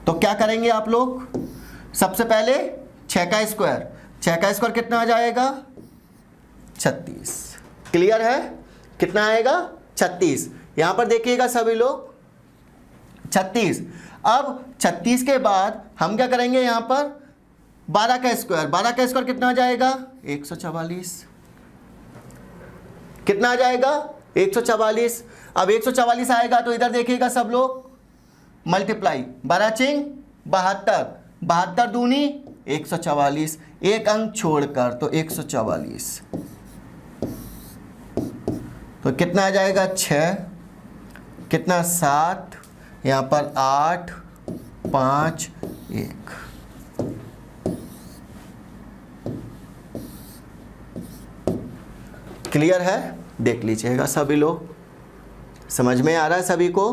तो क्या करेंगे आप लोग? सबसे पहले 6 का स्क्वायर, 6 का स्क्वायर कितना आ जाएगा? 36। क्लियर है? कितना आएगा 36। यहाँ पर देखिएगा सभी लोग 36। अब 36 के बाद हम क्या करेंगे, यहाँ पर 12 का स्क्वायर, 12 का स्क्वायर कितना आ जाएगा 144। कितना आ जाएगा 144। अब 144 आएगा तो इधर देखिएगा सब लोग मल्टीप्लाई, 12 चिंग 72, 72 दूनी 144, एक अंक छोड़कर तो 144। तो कितना आ जाएगा 6, कितना 7, यहाँ पर 8, 5, 1। क्लियर है? देख लीजिएगा सभी लोग, समझ में आ रहा है सभी को,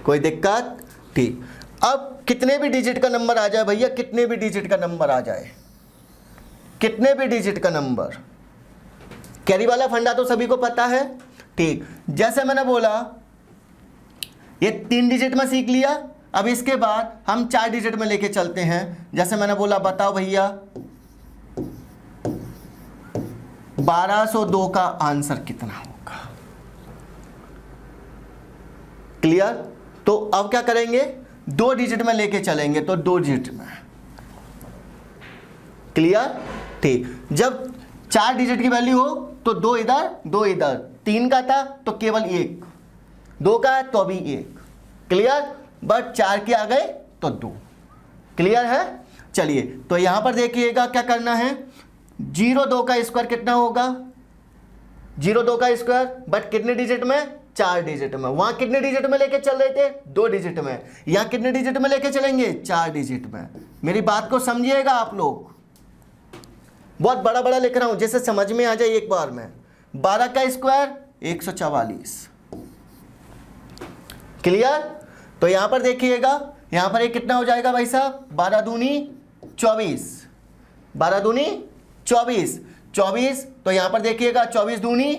कोई दिक्कत? ठीक। अब कितने भी डिजिट का नंबर आ जाए भैया, कितने भी डिजिट का नंबर आ जाए, कितने भी डिजिट का नंबर, कैरी वाला फंडा तो सभी को पता है। ठीक, जैसे मैंने बोला ये 3 डिजिट में सीख लिया। अब इसके बाद हम 4 डिजिट में लेके चलते हैं। जैसे मैंने बोला बताओ भैया 1202 का आंसर कितना होगा। क्लियर? तो अब क्या करेंगे, 2 डिजिट में लेके चलेंगे तो 2 डिजिट में। क्लियर? ठीक। जब 4 डिजिट की वैल्यू हो तो 2 इधर 2 इधर, 3 का था तो केवल 1, 2 का है तो भी 1। क्लियर? बट 4 के आ गए तो 2। क्लियर है? चलिए तो यहां पर देखिएगा क्या करना है, 0 2 का स्क्वायर कितना होगा, 0 2 का स्क्वायर, बट कितने डिजिट में, 4 डिजिट में। वहां कितने डिजिट में लेके चल रहे थे, 2 डिजिट में। यहां कितने डिजिट में लेके चलेंगे, 4 डिजिट में। मेरी बात को समझिएगा आप लोग, बहुत बड़ा बड़ा लिख रहा हूं जिससे समझ में आ जाए एक बार में। 12 का स्क्वायर 144। क्लियर? तो यहां पर देखिएगा, यहां पर एक कितना हो जाएगा भाई साहब, 12 दूनी 24, 12 दूनी 24, 24। तो यहां पर देखिएगा 24 दूनी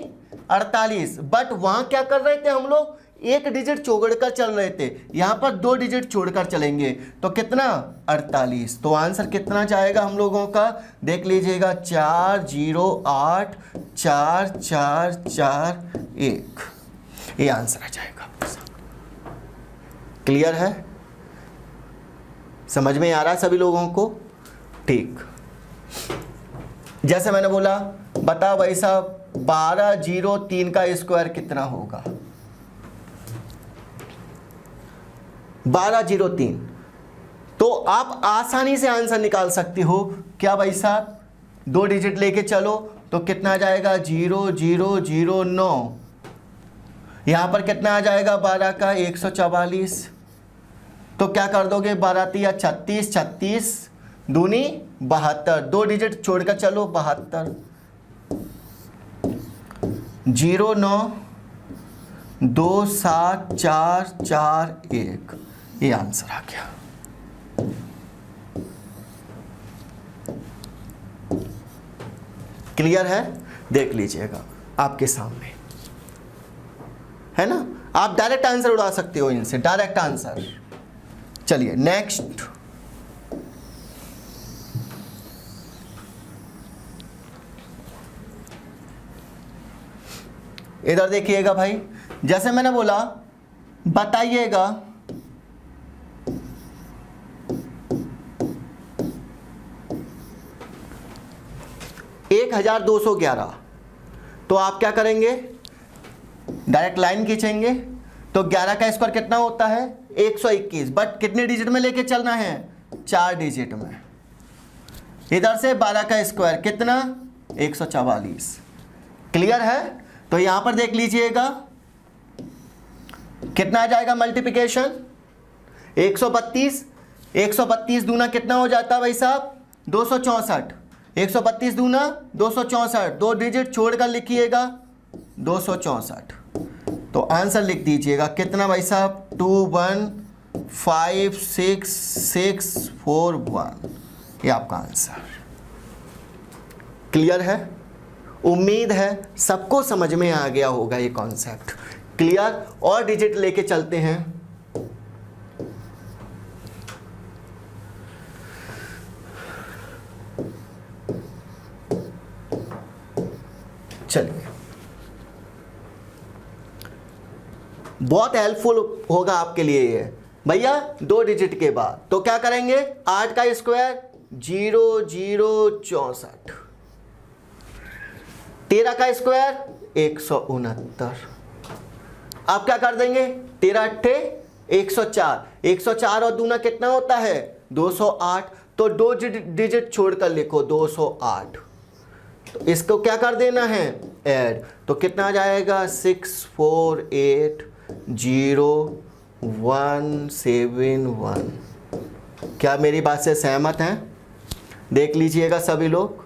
48। बट वहां क्या कर रहे थे हम लोग, एक डिजिट छोड़कर चल रहे थे, यहां पर 2 डिजिट छोड़कर चलेंगे तो कितना 48। तो आंसर कितना जाएगा हम लोगों का, देख लीजिएगा 4 0 8 4 4 4 1, ये आंसर आ जाएगा। क्लियर है? समझ में आ रहा है सभी लोगों को? ठीक। जैसे मैंने बोला बताओ भाई साहब 1203 का स्क्वायर कितना होगा, 1203। तो आप आसानी से आंसर निकाल सकते हो क्या भाई साहब, 2 डिजिट लेके चलो तो कितना आ जाएगा 0009। यहां पर कितना आ जाएगा 12 का 144। तो क्या कर दोगे, 12 या 36, 36 दूनी 72, 2 डिजिट छोड़कर चलो 72, 09 2 7 4 4 1, ये आंसर आ गया। क्लियर है? देख लीजिएगा आपके सामने है ना, आप डायरेक्ट आंसर उड़ा सकते हो इनसे, डायरेक्ट आंसर। चलिए नेक्स्ट, इधर देखिएगा भाई, जैसे मैंने बोला बताइएगा 1211। तो आप क्या करेंगे, डायरेक्ट लाइन खींचेंगे तो 11 का स्क्वायर कितना होता है 121। बट कितने डिजिट में लेके चलना है, 4 डिजिट में। इधर से 12 का स्क्वायर कितना 144। क्लियर है? तो यहां पर देख लीजिएगा कितना आ जाएगा मल्टीप्लिकेशन, 132, 132 दूना कितना हो जाता है भाई साहब 264, 132 दूना 264, 2 डिजिट छोड़कर लिखिएगा 264। तो आंसर लिख दीजिएगा कितना भाई साहब 2156641, ये आपका आंसर। क्लियर है? उम्मीद है सबको समझ में आ गया होगा ये कॉन्सेप्ट। क्लियर? और डिजिट लेके चलते हैं। चलिए बहुत हेल्पफुल होगा आपके लिए ये भैया। 2 डिजिट के बाद तो क्या करेंगे, 8 का स्क्वायर 0 0 64, 13 का स्क्वायर 169। आप क्या कर देंगे, 13 अट्ठे 104, 104 और दूना कितना होता है 208, तो 2 डिजिट छोड़कर लिखो 208। तो इसको क्या कर देना है, ऐड, तो कितना आ जाएगा 6480 171। क्या मेरी बात से सहमत हैं? देख लीजिएगा सभी लोग,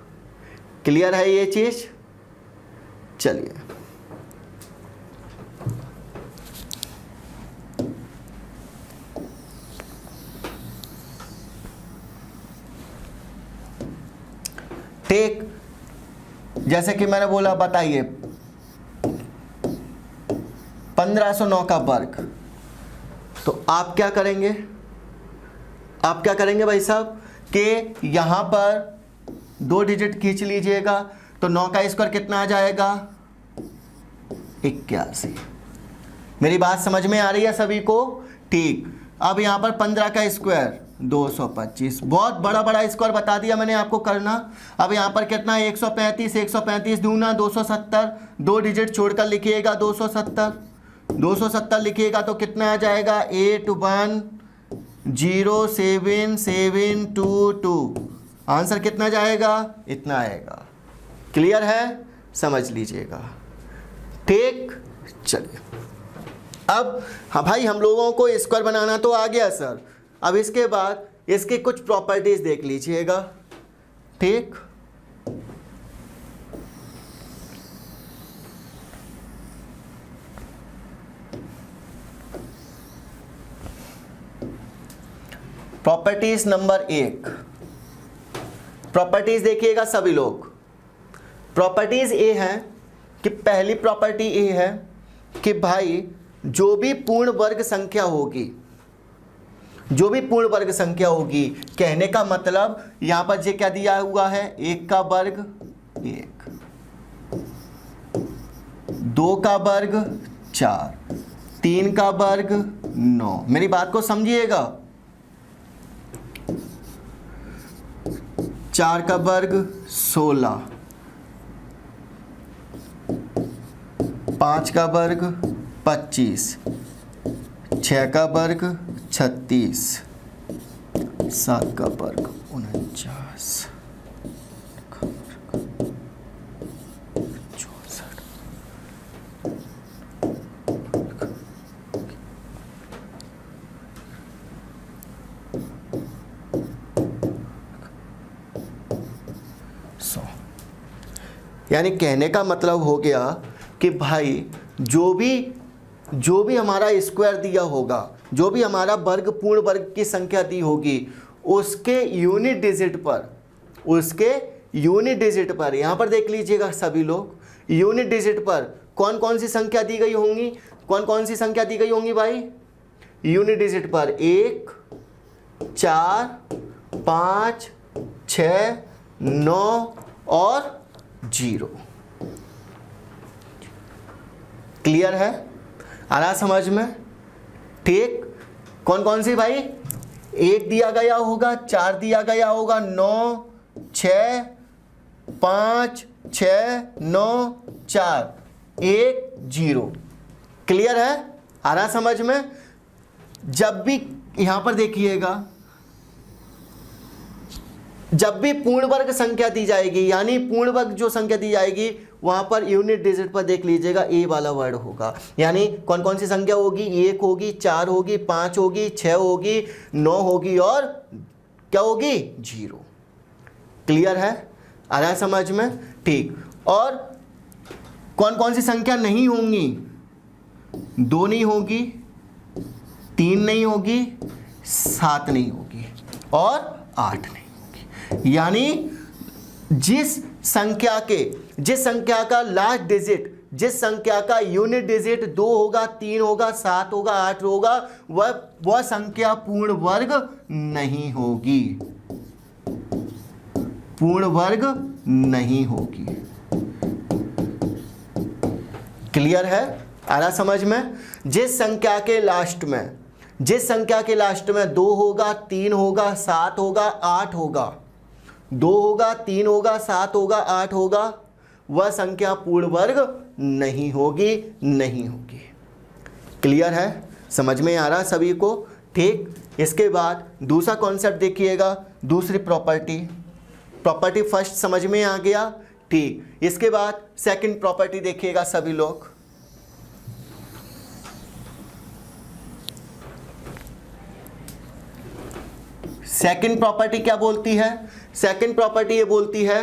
क्लियर है ये चीज। चलिए ठीक, जैसे कि मैंने बोला, बताइए 1509 का वर्ग। तो आप क्या करेंगे, आप क्या करेंगे भाई साहब कि यहां पर 2 डिजिट खींच लीजिएगा, तो 9 का स्क्वायर कितना आ जाएगा 81। मेरी बात समझ में आ रही है सभी को? ठीक। अब यहां पर 15 का स्क्वायर 225, बहुत बड़ा बड़ा स्क्वायर बता दिया मैंने आपको करना। अब यहाँ पर कितना है 135, 135 दूना 270, 2 डिजिट छोड़कर लिखिएगा 270, 270 लिखिएगा तो कितना आ जाएगा 810772। आंसर कितना जाएगा, इतना आएगा। क्लियर है, समझ लीजिएगा। ठीक, चलिए अब हाँ भाई, हम लोगों को स्क्वायर बनाना तो आ गया सर। अब इसके बाद इसकी कुछ प्रॉपर्टीज देख लीजिएगा। ठीक, प्रॉपर्टीज नंबर 1, प्रॉपर्टीज देखिएगा सभी लोग। प्रॉपर्टीज ए है कि पहली प्रॉपर्टी ए है कि भाई जो भी पूर्ण वर्ग संख्या होगी, जो भी पूर्ण वर्ग संख्या होगी, कहने का मतलब यहां पर जो क्या दिया हुआ है, 1 का वर्ग 1, 2 का वर्ग 4, 3 का वर्ग 9। मेरी बात को समझिएगा। 4 का वर्ग 16, 5 का वर्ग 25, 6 का वर्ग 36, 7 का वर्ग 49, 64। यानी कहने का मतलब हो गया कि भाई जो भी हमारा स्क्वायर दिया होगा, जो भी हमारा वर्ग पूर्ण वर्ग की संख्या दी होगी, उसके यूनिट डिजिट पर यहां पर देख लीजिएगा सभी लोग, यूनिट डिजिट पर कौन कौन सी संख्या दी गई होंगी, कौन कौन सी संख्या दी गई होंगी भाई यूनिट डिजिट पर, 1 4 5 6 9 और 0। क्लियर है, आ रहा समझ में? ठीक, कौन कौन सी भाई, 1 दिया गया होगा, 4 दिया गया होगा, 9 6 5 6 9 4 1 0। क्लियर है, आ रहा समझ में? जब भी यहां पर देखिएगा, जब भी पूर्ण वर्ग संख्या दी जाएगी, यानी पूर्ण वर्ग जो संख्या दी जाएगी, वहां पर यूनिट डिजिट पर देख लीजिएगा ए वाला वर्ड होगा। यानी कौन कौन सी संख्या होगी, 1 होगी, 4 होगी, 5 होगी, 6 होगी, 9 होगी और क्या होगी 0। क्लियर है, आ रहा है समझ में? ठीक, और कौन कौन सी संख्या नहीं होंगी, 2 नहीं होगी, 3 नहीं होगी, 7 नहीं होगी और 8 नहीं होगी। यानी जिस संख्या का लास्ट डिजिट, जिस संख्या का यूनिट डिजिट 2 होगा, 3 होगा, 7 होगा, 8 होगा, वह संख्या पूर्ण वर्ग नहीं होगी, पूर्ण वर्ग नहीं होगी। क्लियर है, आ रहा समझ में? जिस संख्या के लास्ट में 2 होगा, 3 होगा, 7 होगा, 8 होगा, 2 होगा, 3 होगा, 7 होगा, 8 होगा, वह संख्या पूर्ण वर्ग नहीं होगी। क्लियर है? समझ में आ रहा सभी को? ठीक। इसके बाद दूसरा कॉन्सेप्ट देखिएगा, दूसरी प्रॉपर्टी फर्स्ट समझ में आ गया। ठीक। इसके बाद सेकंड प्रॉपर्टी देखिएगा सभी लोग। सेकंड प्रॉपर्टी क्या बोलती है? सेकंड प्रॉपर्टी ये बोलती है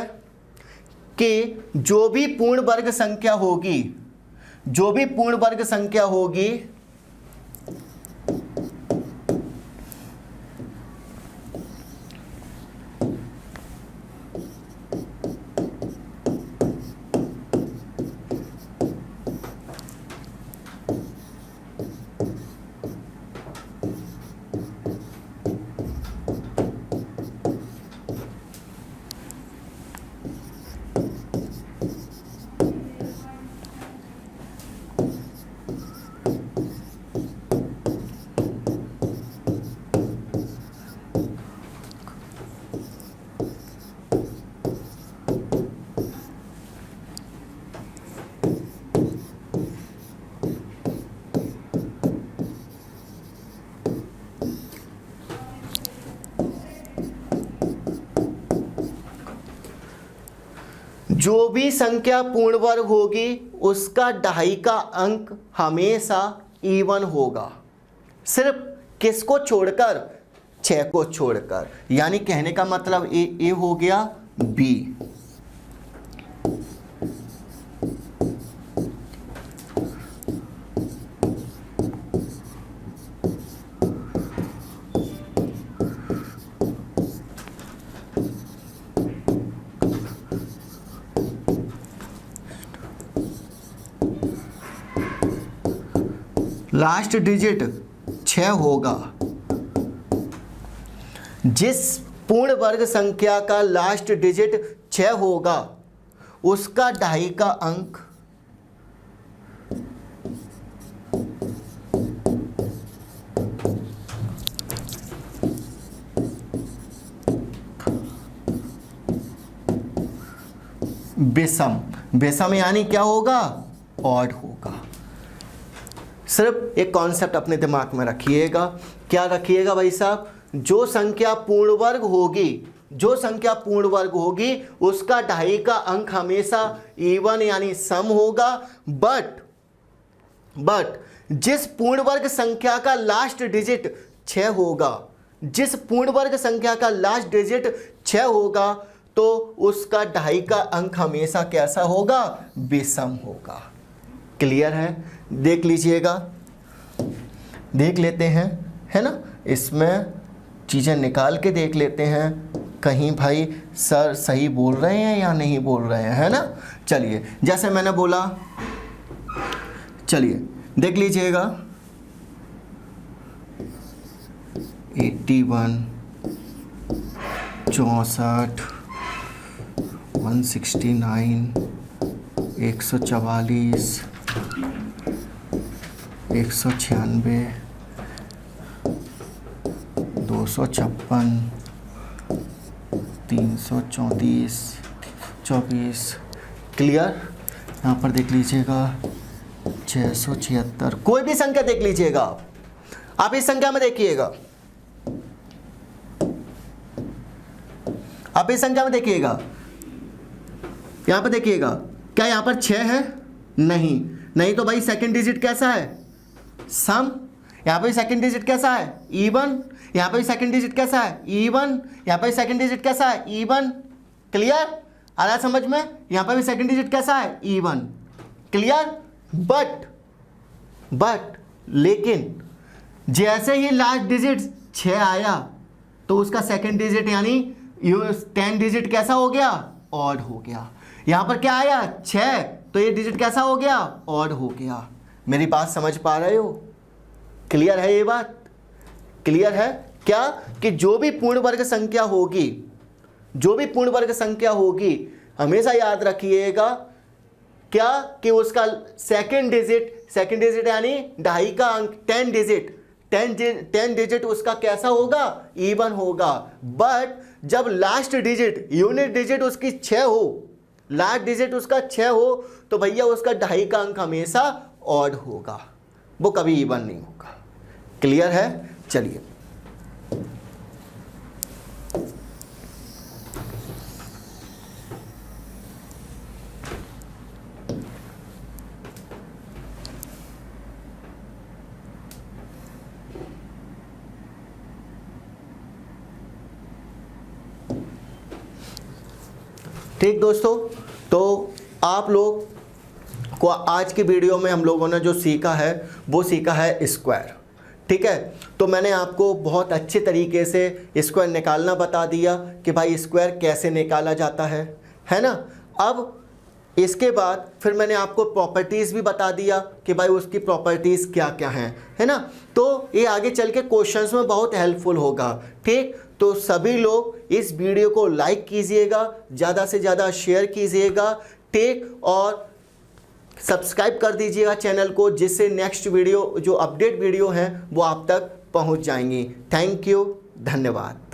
कि जो भी पूर्ण वर्ग संख्या होगी, जो भी संख्या पूर्ण वर्ग होगी उसका दहाई का अंक हमेशा इवन होगा। सिर्फ किसको छोड़कर? 6 को छोड़कर। यानी कहने का मतलब ए हो गया बी। लास्ट डिजिट 6 होगा। जिस पूर्ण वर्ग संख्या का लास्ट डिजिट 6 होगा उसका दहाई का अंक विषम यानी क्या होगा? ऑड होगा। सिर्फ एक कॉन्सेप्ट अपने दिमाग में रखिएगा। क्या रखिएगा भाई साहब? जो संख्या पूर्ण वर्ग होगी उसका दहाई का अंक हमेशा इवन यानी सम होगा। बट जिस पूर्ण वर्ग संख्या का लास्ट डिजिट 6 होगा तो उसका दहाई का अंक हमेशा कैसा होगा? विषम होगा। क्लियर है? देख लीजिएगा, देख लेते हैं, है ना? इसमें चीज़ें निकाल के देख लेते हैं कहीं भाई सर सही बोल रहे हैं या नहीं बोल रहे हैं, है ना? चलिए, जैसे मैंने बोला, चलिए देख लीजिएगा 81, 64, 169, 144, 196, 256, 334, 24। क्लियर? यहाँ पर देख लीजिएगा 676। कोई भी संख्या देख लीजिएगा आप इस संख्या में देखिएगा, आप इस संख्या में देखिएगा, यहाँ पर देखिएगा, क्या यहाँ पर 6 है? नहीं तो भाई सेकंड डिजिट कैसा है? सम। यहाँ पर सेकंड डिजिट कैसा है? इवन। यहाँ पर सेकंड डिजिट कैसा है? इवन। यहाँ पर सेकंड डिजिट कैसा है? इवन। क्लियर? आ रहा समझ में? यहाँ पर भी सेकंड डिजिट कैसा है? इवन। क्लियर? बट लेकिन जैसे ही लास्ट डिजिट 6 आया तो उसका सेकंड डिजिट यानी 10 डिजिट कैसा हो गया? ऑड हो गया। यहाँ पर क्या आया? 6, तो ये डिजिट कैसा हो गया? ऑड हो गया। मेरी बात समझ पा रहे हो? क्लियर है ये बात? क्लियर है क्या? कि जो भी पूर्ण वर्ग संख्या होगी, हमेशा याद रखिएगा क्या कि उसका सेकंड डिजिट यानी ढाई का अंक 10 डिजिट उसका कैसा होगा, इवन होगा। बट जब लास्ट डिजिट यूनिट डिजिट उसकी 6 हो, लास्ट डिजिट उसका 6 हो, तो भैया उसका ढाई का अंक हमेशा ऑड होगा, वो कभी इवन नहीं होगा। क्लियर है? चलिए ठीक दोस्तों, तो आप लोग को आज की वीडियो में हम लोगों ने जो सीखा है वो सीखा है स्क्वायर। ठीक है, तो मैंने आपको बहुत अच्छे तरीके से स्क्वायर निकालना बता दिया कि भाई स्क्वायर कैसे निकाला जाता है ना। अब इसके बाद फिर मैंने आपको प्रॉपर्टीज़ भी बता दिया कि भाई उसकी प्रॉपर्टीज़ क्या क्या हैं, है ना। तो ये आगे चल के क्वेश्चंस में बहुत हेल्पफुल होगा। ठीक, तो सभी लोग इस वीडियो को लाइक कीजिएगा, ज़्यादा से ज़्यादा शेयर कीजिएगा। ठीक, और सब्सक्राइब कर दीजिएगा चैनल को, जिससे नेक्स्ट वीडियो जो अपडेट वीडियो हैं वो आप तक पहुंच जाएंगी। थैंक यू, धन्यवाद।